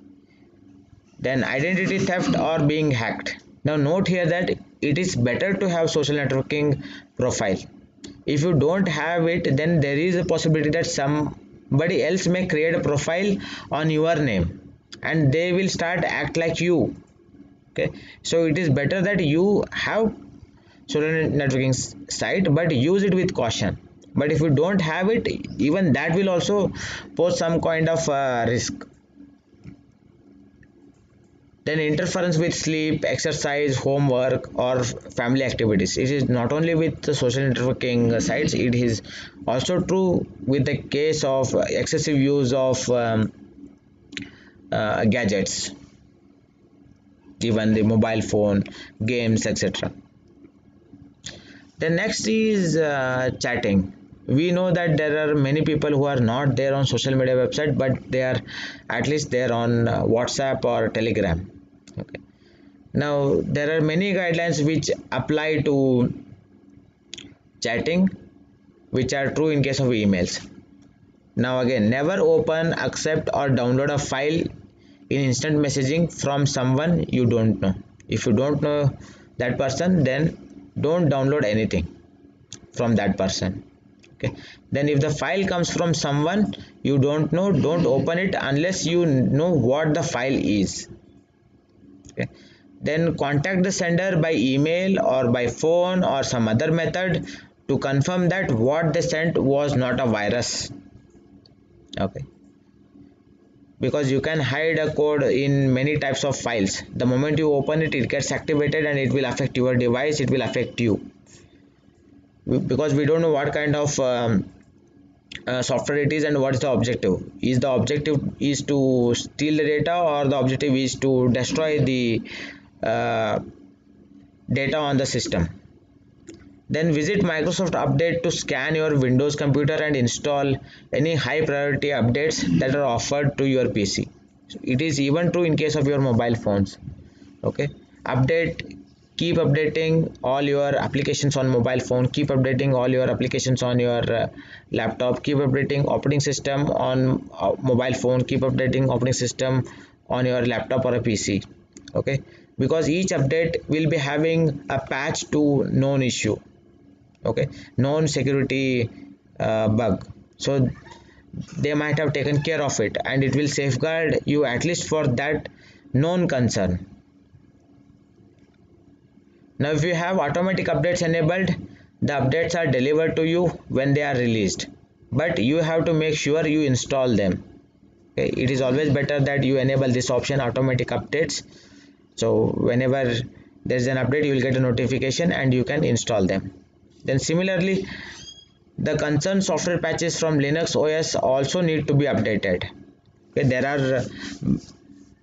Then identity theft or being hacked. Now note here that it is better to have social networking profile. If you don't have it, then there is a possibility that somebody else may create a profile on your name and they will start act like you. Okay, so it is better that you have social networking site, but use it with caution. But if you don't have it, even that will also pose some kind of risk. Then interference with sleep, exercise, homework, or family activities. It is not only with the social networking sites, it is also true with the case of excessive use of gadgets, even the mobile phone, games, etc. The next is chatting. We know that there are many people who are not there on social media website, but they are at least there on WhatsApp or Telegram. Okay. Now there are many guidelines which apply to chatting, which are true in case of emails. Now again, never open, accept, or download a file in instant messaging from someone you don't know. If you don't know that person, then don't download anything from that person. Okay, then if the file comes from someone you don't know, don't open it unless you know what the file is. Okay, then contact the sender by email or by phone or some other method to confirm that what they sent was not a virus. Okay, because you can hide a code in many types of files. The moment you open it, it gets activated and it will affect your device, it will affect you, because we don't know what kind of software it is and what is the objective. Is the objective is to steal the data, or the objective is to destroy the uh, data on the system? Then visit Microsoft Update to scan your Windows computer and install any high priority updates that are offered to your PC. So it is even true in case of your mobile phones. Okay, keep updating all your applications on mobile phone, keep updating all your applications on your laptop, keep updating operating system on mobile phone, keep updating operating system on your laptop or a PC. Okay, because each update will be having a patch to known issue. Okay, known security bug, so they might have taken care of it and it will safeguard you at least for that known concern. Now if you have automatic updates enabled, the updates are delivered to you when they are released, but you have to make sure you install them. Okay, it is always better that you enable this option, automatic updates, so whenever there is an update you will get a notification and you can install them. Then similarly, the concerned software patches from Linux OS also need to be updated. Okay, there are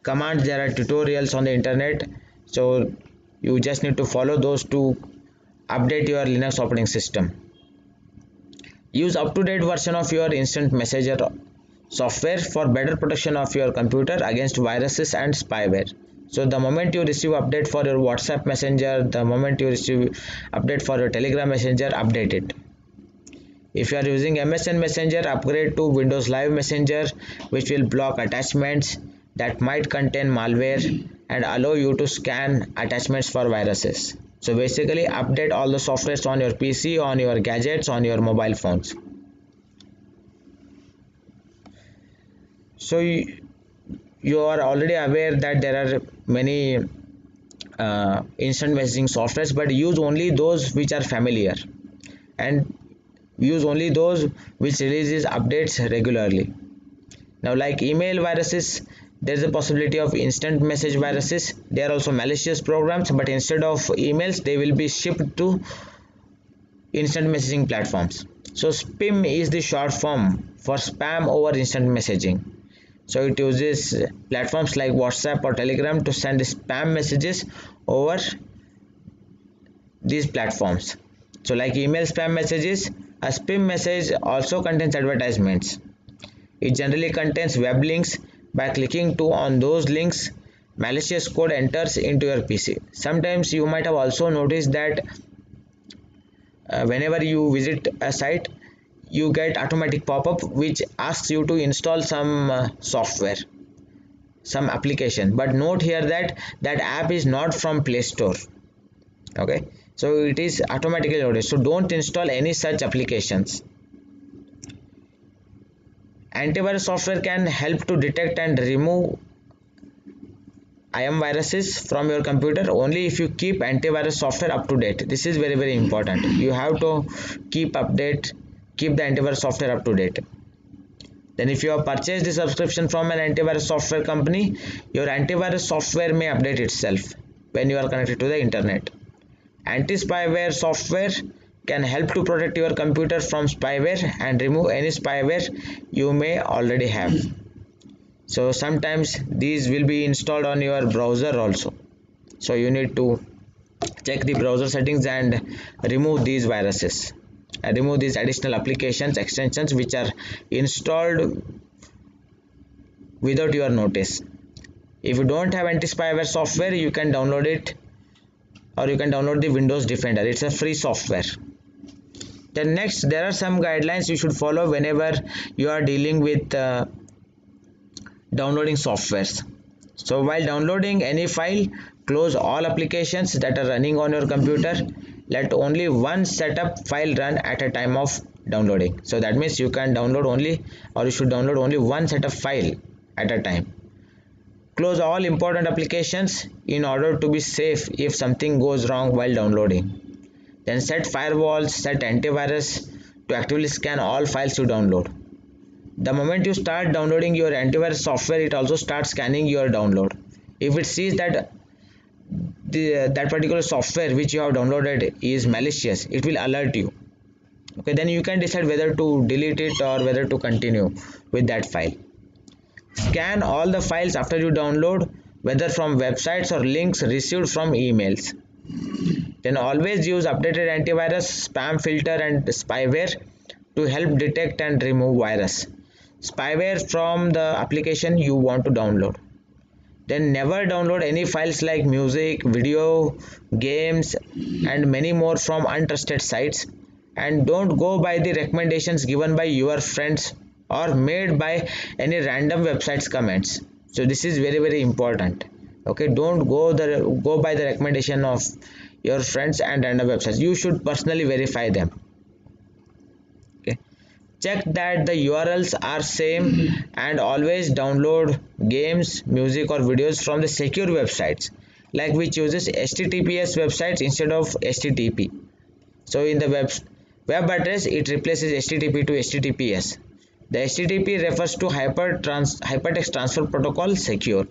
commands, there are tutorials on the internet, so you just need to follow those to update your Linux operating system. Use up-to-date version of your instant messenger software for better protection of your computer against viruses and spyware. So the moment you receive update for your WhatsApp messenger, the moment you receive update for your Telegram messenger, update it. If you are using MSN messenger, upgrade to Windows Live Messenger, which will block attachments that might contain malware and allow you to scan attachments for viruses. So basically update all the softwares on your PC, on your gadgets, on your mobile phones. So you are already aware that there are many instant messaging softwares, but use only those which are familiar, and use only those which releases updates regularly. Now, like email viruses, there is a possibility of instant message viruses. They are also malicious programs, but instead of emails, they will be shipped to instant messaging platforms. So spam is the short form for spam over instant messaging. So it uses platforms like WhatsApp or Telegram to send spam messages over these platforms. So like email spam messages, a spam message also contains advertisements. It generally contains web links. By clicking on those links, malicious code enters into your PC. Sometimes you might have also noticed that whenever you visit a site, you get automatic pop-up which asks you to install some software, some application. But note here that that app is not from Play Store. Okay, so it is automatically loaded. So don't install any such applications. Antivirus software can help to detect and remove IM viruses from your computer only if you keep antivirus software up to date. This is very important. You have to keep the antivirus software up to date. Then if you have purchased the subscription from an antivirus software company, your antivirus software may update itself when you are connected to the internet. Anti-spyware software can help to protect your computer from spyware and remove any spyware you may already have. So sometimes these will be installed on your browser also. So you need to check the browser settings and remove these viruses. Remove these additional applications, extensions which are installed without your notice. If you don't have anti-spyware software, you can download it, or you can download the Windows Defender. It's a free software. Then next, there are some guidelines you should follow whenever you are dealing with downloading softwares. So while downloading any file, close all applications that are running on your computer. Let only one setup file run at a time of downloading. So that means you can download only, or you should download only one setup file at a time. Close all important applications in order to be safe if something goes wrong while downloading. Then set firewalls, set antivirus to actively scan all files you download. The moment you start downloading your antivirus software, it also starts scanning your download. If it sees that that particular software which you have downloaded is malicious, it will alert you. Okay, then you can decide whether to delete it or whether to continue with that file. Scan all the files after you download, whether from websites or links received from emails. Then always use updated antivirus, spam filter and spyware to help detect and remove virus. Spyware from the application you want to download. Then never download any files like music, video, games and many more from untrusted sites, and don't go by the recommendations given by your friends or made by any random websites comments. So this is very important. Okay, don't go by the recommendation of your friends and random websites. You should personally verify them. Okay, check that the URLs are same and always download games, music or videos from the secure websites, like which uses HTTPS websites instead of HTTP. So in the web address, it replaces HTTP to HTTPS. The HTTP refers to hypertext transfer protocol secure.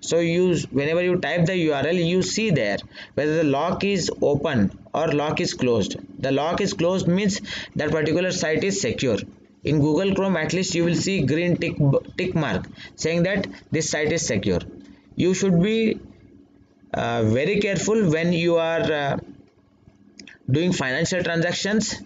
So whenever you type the URL, you see there whether the lock is open or lock is closed. The lock is closed means that particular site is secure. In Google Chrome, at least you will see green tick mark saying that this site is secure. You should be very careful when you are doing financial transactions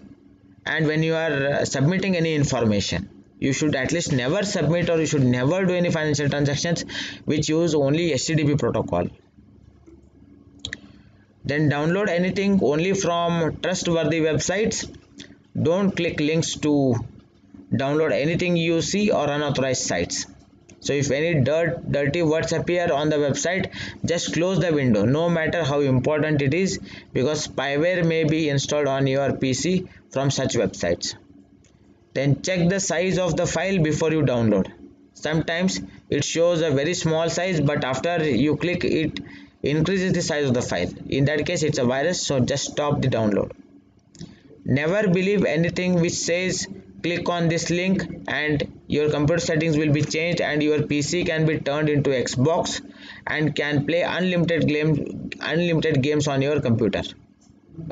and when you are submitting any information. You should at least never submit, or you should never do any financial transactions which use only HTTP protocol. Then download anything only from trustworthy websites. Don't click links to download anything you see or unauthorized sites. So if any dirty words appear on the website, just close the window, no matter how important it is, because spyware may be installed on your PC from such websites. Then check the size of the file before you download. Sometimes it shows a very small size, but after you click it increases the size of the file. In that case it's a virus, so just stop the download. Never believe anything which says click on this link and your computer settings will be changed and your PC can be turned into Xbox and can play unlimited games on your computer.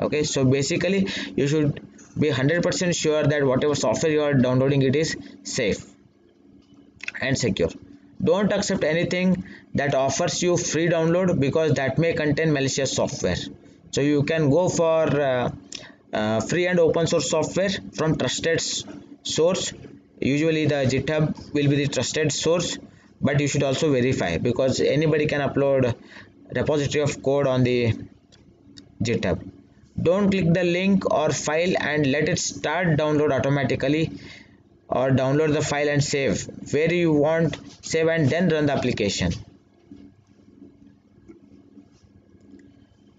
Okay, so basically you should be 100% sure that whatever software you are downloading, it is safe and secure. Don't accept anything that offers you free download, because that may contain malicious software. So you can go for free and open source software from trusted source. Usually the GitHub will be the trusted source, but you should also verify, because anybody can upload repository of code on the GitHub. Don't click the link or file and let it start download automatically, or download the file and save where you want, save and then run the application.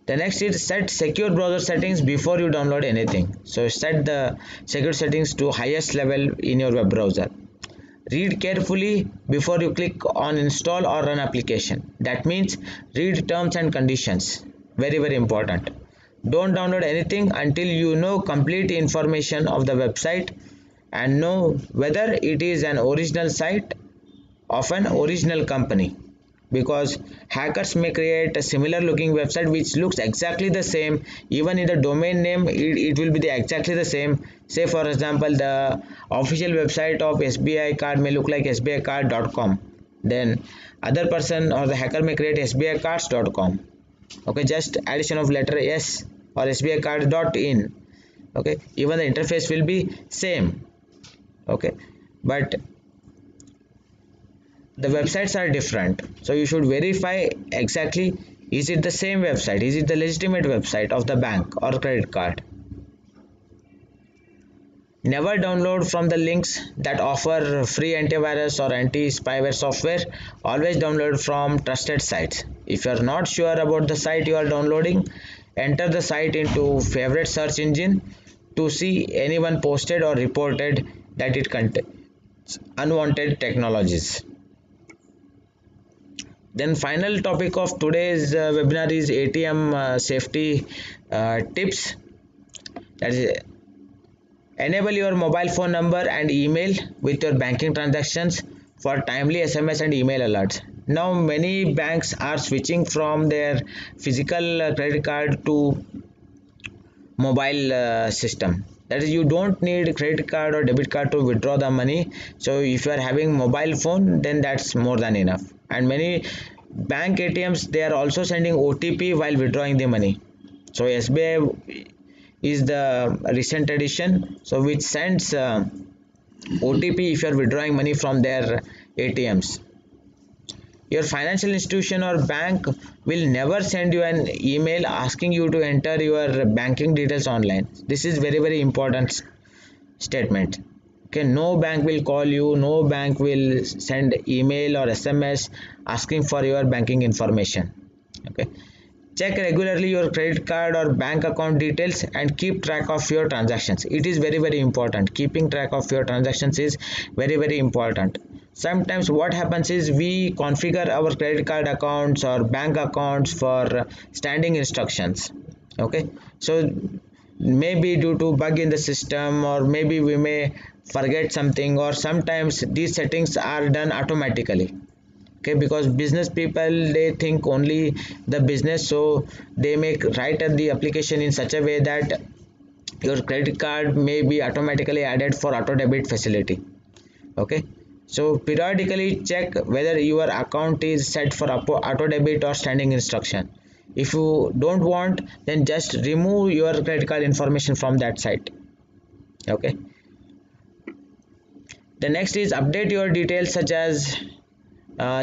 The next is set secure browser settings before you download anything. So set the secure settings to highest level in your web browser. Read carefully before you click on install or run application. That means read terms and conditions. Very important. Don't download anything until you know complete information of the website and know whether it is an original site of an original company, because hackers may create a similar looking website which looks exactly the same. Even in the domain name it will be exactly the same. Say for example, the official website of SBI card may look like sbicard.com, then other person or the hacker may create sbicards.com. okay, just addition of letter S or sbicard.in. okay, even the interface will be same. okay, but the websites are different, so you should verify exactly, is it the same website, is it the legitimate website of the bank or credit card. Never download from the links that offer free antivirus or anti-spyware software. Always download from trusted sites. If you are not sure about the site you are downloading, enter the site into favorite search engine to see anyone posted or reported that it contains unwanted technologies. Then final topic of today's webinar is ATM safety tips. That is, enable your mobile phone number and email with your banking transactions for timely SMS and email alerts. Now many banks are switching from their physical credit card to mobile system. That is, you don't need credit card or debit card to withdraw the money. So if you are having mobile phone, then that's more than enough. And many bank ATMs, they are also sending OTP while withdrawing the money. So SBI is the recent addition, so which sends OTP if you are withdrawing money from their ATMs. Your financial institution or bank will never send you an email asking you to enter your banking details online. This is very important statement. Okay, no bank will call you, no bank will send email or SMS asking for your banking information. Okay, check regularly your credit card or bank account details and keep track of your transactions. It is very important. Keeping track of your transactions is very important. Sometimes what happens is we configure our credit card accounts or bank accounts for standing instructions. Okay, so maybe due to bug in the system, or maybe we may forget something, or sometimes these settings are done automatically. Okay, because business people, they think only the business, so they make write the application in such a way that your credit card may be automatically added for auto debit facility. Okay, so periodically check whether your account is set for auto debit or standing instruction. If you don't want, then just remove your credit card information from that site. Okay, the next is update your details such as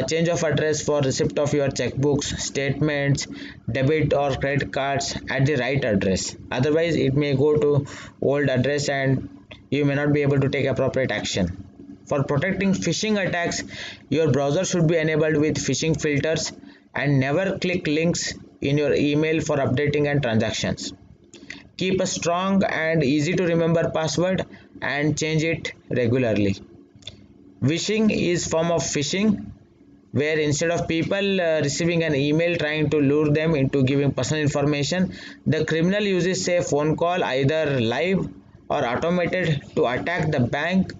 change of address for receipt of your checkbooks, statements, debit or credit cards at the right address. Otherwise it may go to old address and you may not be able to take appropriate action. For protecting phishing attacks, your browser should be enabled with phishing filters, and never click links in your email for updating and transactions. Keep a strong and easy to remember password and change it regularly. Wishing is form of phishing, where instead of people receiving an email trying to lure them into giving personal information, the criminal uses a phone call, either live or automated, to attack the bank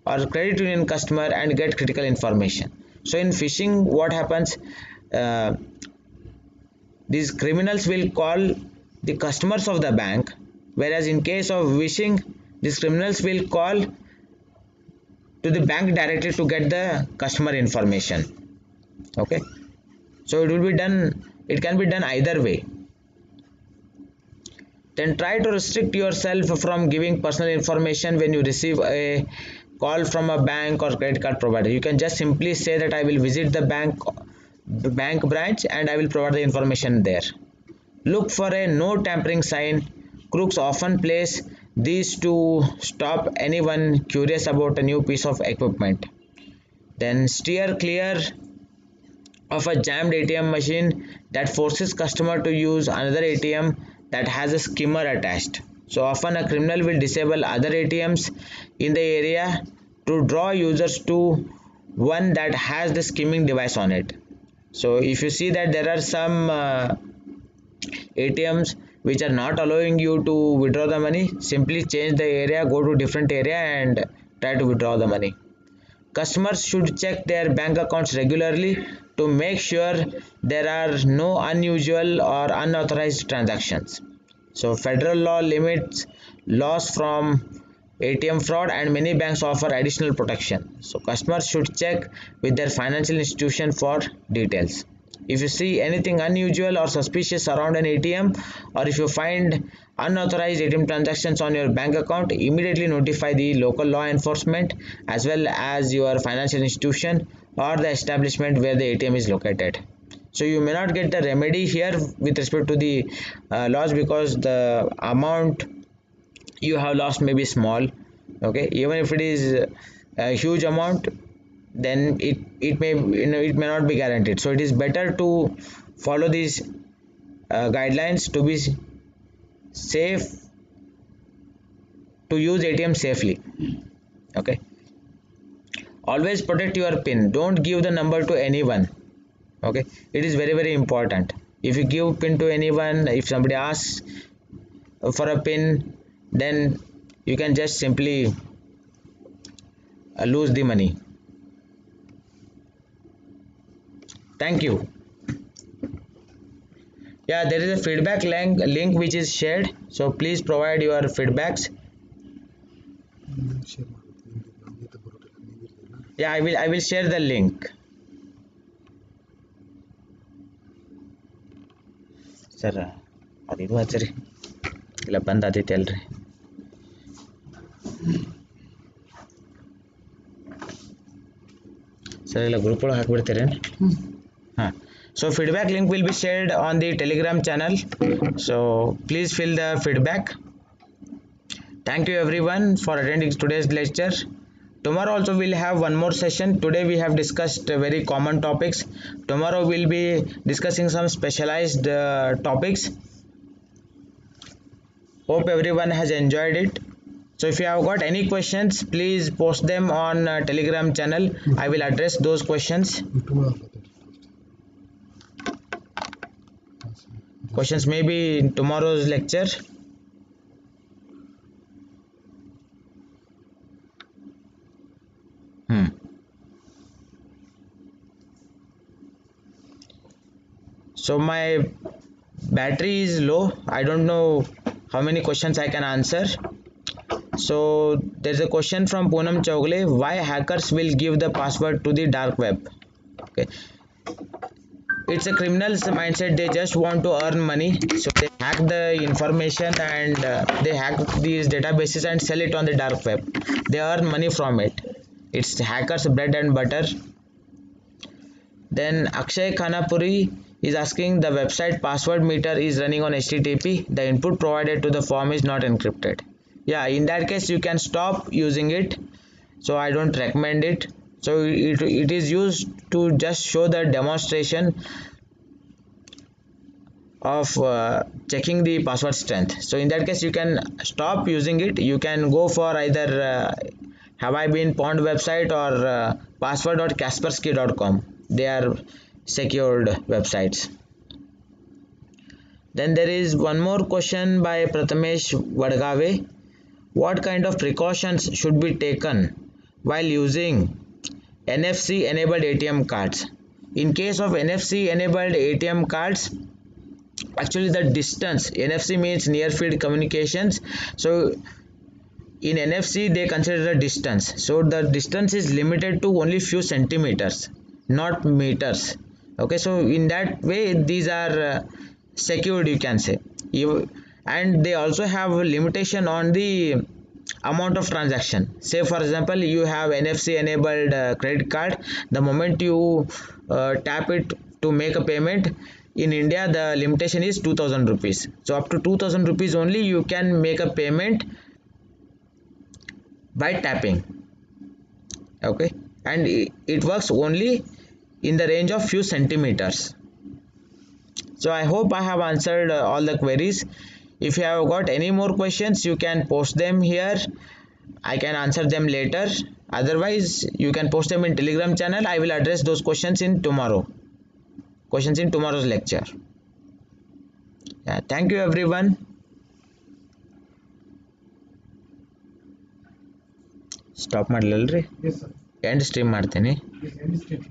or credit union customer and get critical information. So in phishing, what happens? Uh, these criminals will call the customers of the bank, whereas in case of wishing, these criminals will call to the bank directly to get the customer information. Okay, so it will be done, it can be done either way. Then try to restrict yourself from giving personal information when you receive a call from a bank or credit card provider. You can just simply say that I will visit the bank branch and I will provide the information there. Look for a no tampering sign. Crooks often place these to stop anyone curious about a new piece of equipment. Then steer clear of a jammed ATM machine that forces customer to use another ATM that has a skimmer attached. So often a criminal will disable other ATMs in the area to draw users to one that has the skimming device on it. So if you see that there are some ATMs which are not allowing you to withdraw the money, simply change the area, go to different area and try to withdraw the money. Customers should check their bank accounts regularly to make sure there are no unusual or unauthorized transactions. So federal law limits loss from ATM fraud and many banks offer additional protection. So customers should check with their financial institution for details. If you see anything unusual or suspicious around an ATM, or if you find unauthorized ATM transactions on your bank account, immediately notify the local law enforcement as well as your financial institution or the establishment where the ATM is located. So you may not get the remedy here with respect to the loss, because the amount you have lost may be small. Okay, even if it is a huge amount, then it may, it may not be guaranteed. So it is better to follow these guidelines to be safe, to use ATM safely. Okay, always protect your pin, don't give the number to anyone. Okay, it is very important. If you give pin to anyone, if somebody asks for a pin, then you can just simply lose the money. Thank you. Yeah, there is a feedback link which is shared, so please provide your feedbacks. Yeah, I will share the link. Sir, adidu hachari ಇಲ್ಲ ಬಂದಾದೈತೆ ಅಲ್ರಿ sir ಇಲ್ಲ group ಒಳಗೆ ಹಾಕ್ಬಿಡ್ತೀರೇನು? ಹಾಂ, so feedback link will be shared on the Telegram channel, so please fill the feedback. Thank you everyone for attending today's lecture. Tomorrow also we'll have one more session. Today we have discussed very common topics. Tomorrow we'll be discussing some specialized topics. Hope everyone has enjoyed it. So if you have got any questions, please post them on Telegram channel. I will address those questions. Questions may be in tomorrow's lecture. So my battery is low. I don't know how many questions I can answer. So there's a question from Poonam Chowgule: why hackers will give the password to the dark web? Okay, it's a criminal's mindset. They just want to earn money, so they hack the information and they hack these databases and sell it on the dark web. They earn money from it. It's hackers' bread and butter. Then Akshay Khanapuri is asking, the website password meter is running on HTTP. The input provided to the form is not encrypted. Yeah, in that case you can stop using it. So I don't recommend it. So it is used to just show the demonstration of checking the password strength. So in that case you can stop using it. You can go for either Have I Been Pwned website or password.kaspersky.com. They are secured websites. Then there is one more question by Prathamesh Vadgave. What kind of precautions should be taken while using NFC enabled ATM cards? In case of NFC enabled ATM cards, actually the distance, NFC means near field communications, so in NFC they consider the distance, so the distance is limited to only few centimeters, not meters. Okay, so in that way these are secured, you can say. And they also have a limitation on the amount of transaction. Say for example, you have NFC enabled credit card. The moment you tap it to make a payment, in India the limitation is 2000 rupees. So up to 2000 rupees only you can make a payment by tapping. Okay, and it works only in the range of few centimeters. So I hope I have answered all the queries. If you have got any more questions, you can post them here. I can answer them later. Otherwise, you can post them in Telegram channel. I will address those questions in tomorrow's lecture. Yeah, thank you everyone. Stop ಮಾಡಲಲ್ರಿ, Yes, sir. End stream ಮಾಡ್ತೀನಿ. Yes, end stream.